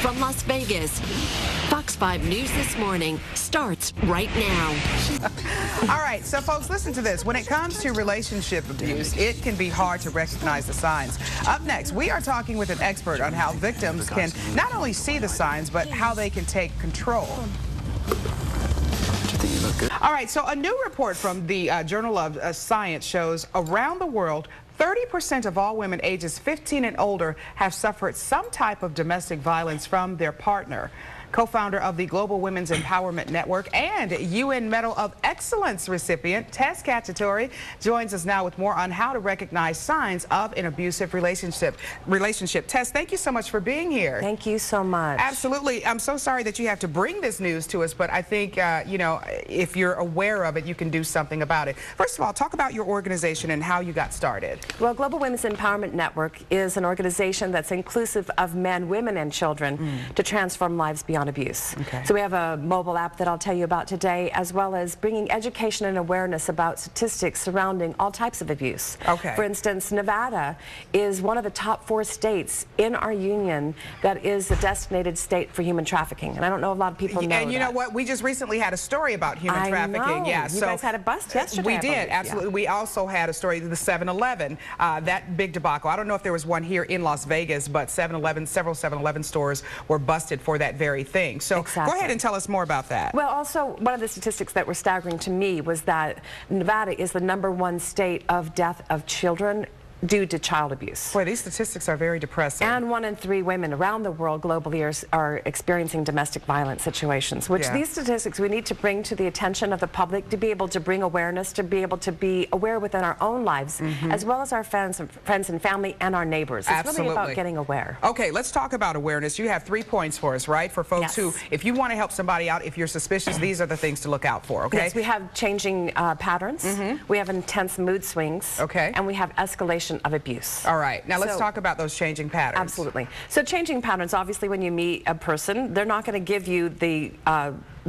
From Las Vegas, Fox 5 News This Morning starts right now. All right, so folks, listen to this. When it comes to relationship abuse, it can be hard to recognize the signs. Up next, we are talking with an expert on how victims can not only see the signs, but how they can take control. All right, so a new report from the Journal of Science shows around the world, 30% of all women ages 15 and older have suffered some type of domestic violence from their partner. Co-founder of the Global Women's Empowerment Network and UN Medal of Excellence recipient Tess Cacciatore joins us now with more on how to recognize signs of an abusive relationship. Tess, thank you so much for being here. Thank you so much. Absolutely. I'm so sorry that you have to bring this news to us, but I think, you know, if you're aware of it, you can do something about it. First of all, talk about your organization and how you got started. Well, Global Women's Empowerment Network is an organization that's inclusive of men, women, and children to transform lives beyond abuse. Okay. So we have a mobile app that I'll tell you about today, as well as bringing education and awareness about statistics surrounding all types of abuse. Okay. For instance, Nevada is one of the top 4 states in our union that is a designated state for human trafficking. And I don't know if a lot of people know that. And you know what? We just recently had a story about human trafficking. Yeah, you guys had a bust yesterday. We did, absolutely. Yeah. We also had a story of the 7-Eleven, that big debacle. I don't know if there was one here in Las Vegas, but several 7-Eleven stores were busted for that very thing. So exactly. Go ahead and tell us more about that. Well, also, one of the statistics that were staggering to me was that Nevada is the #1 state of death of children due to child abuse. Boy, these statistics are very depressing. And 1 in 3 women around the world globally are experiencing domestic violence situations, which these statistics we need to bring to the attention of the public to be able to bring awareness, to be able to be aware within our own lives, as well as our friends and family and our neighbors. It's really about getting aware. Okay, let's talk about awareness. You have 3 points for us, right? For folks who, if you want to help somebody out, if you're suspicious, these are the things to look out for, okay? Yes, we have changing patterns, we have intense mood swings, and we have escalation of abuse. All right. Now let's talk about those changing patterns. Absolutely. So changing patterns, obviously when you meet a person, they're not going to give you the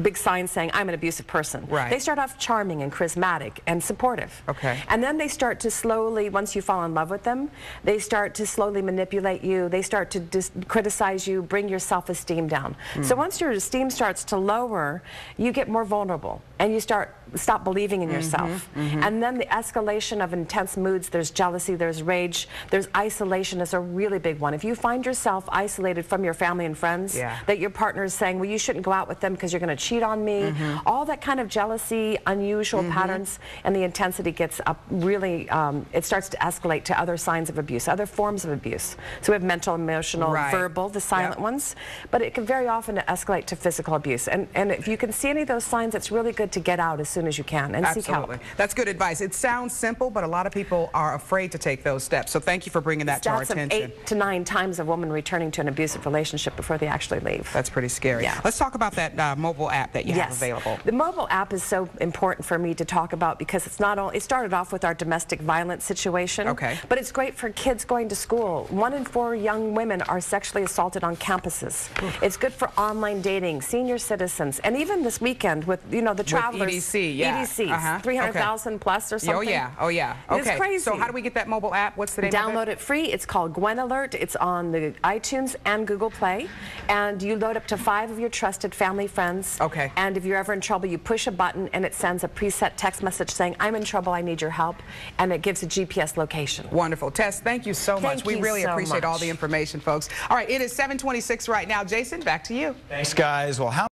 big sign saying, I'm an abusive person. Right. They start off charming and charismatic and supportive. Okay. And then they start to slowly, once you fall in love with them, they start to slowly manipulate you. They start to criticize you, bring your self-esteem down. So once your esteem starts to lower, you get more vulnerable and you stop believing in yourself. And then the escalation of intense moods, there's jealousy, there's rage, there's isolation is a really big one. If you find yourself isolated from your family and friends, that your partner is saying, well, you shouldn't go out with them because you're going to cheat on me, all that kind of jealousy, unusual patterns, and the intensity gets up really, it starts to escalate to other signs of abuse, other forms of abuse. So we have mental, emotional, verbal, the silent ones, but it can very often escalate to physical abuse. And if you can see any of those signs, it's really good to get out as soon as you can and seek help. That's good advice. It sounds simple, but a lot of people are afraid to take those steps. So thank you for bringing that to our attention. 8 to 9 times a woman returning to an abusive relationship before they actually leave. That's pretty scary. Let's talk about that mobile app that you have available. The mobile app is so important for me to talk about because it's not only, it started off with our domestic violence situation, but it's great for kids going to school. 1 in 4 young women are sexually assaulted on campuses. It's good for online dating, senior citizens, and even this weekend with, you know, the travelers. EDCs, 300,000 plus or something. Oh yeah. Okay. It's crazy. So how do we get that mobile app? What's the name of it? Download it free. It's called Gwen Alert. It's on the iTunes and Google Play. And you load up to 5 of your trusted family friends. And if you're ever in trouble, you push a button and it sends a preset text message saying, I'm in trouble, I need your help. And it gives a GPS location. Wonderful. Tess, thank you so much. We really appreciate all the information, folks. All right, it is 7:26 right now. Jason, back to you. Thanks, guys. Well, how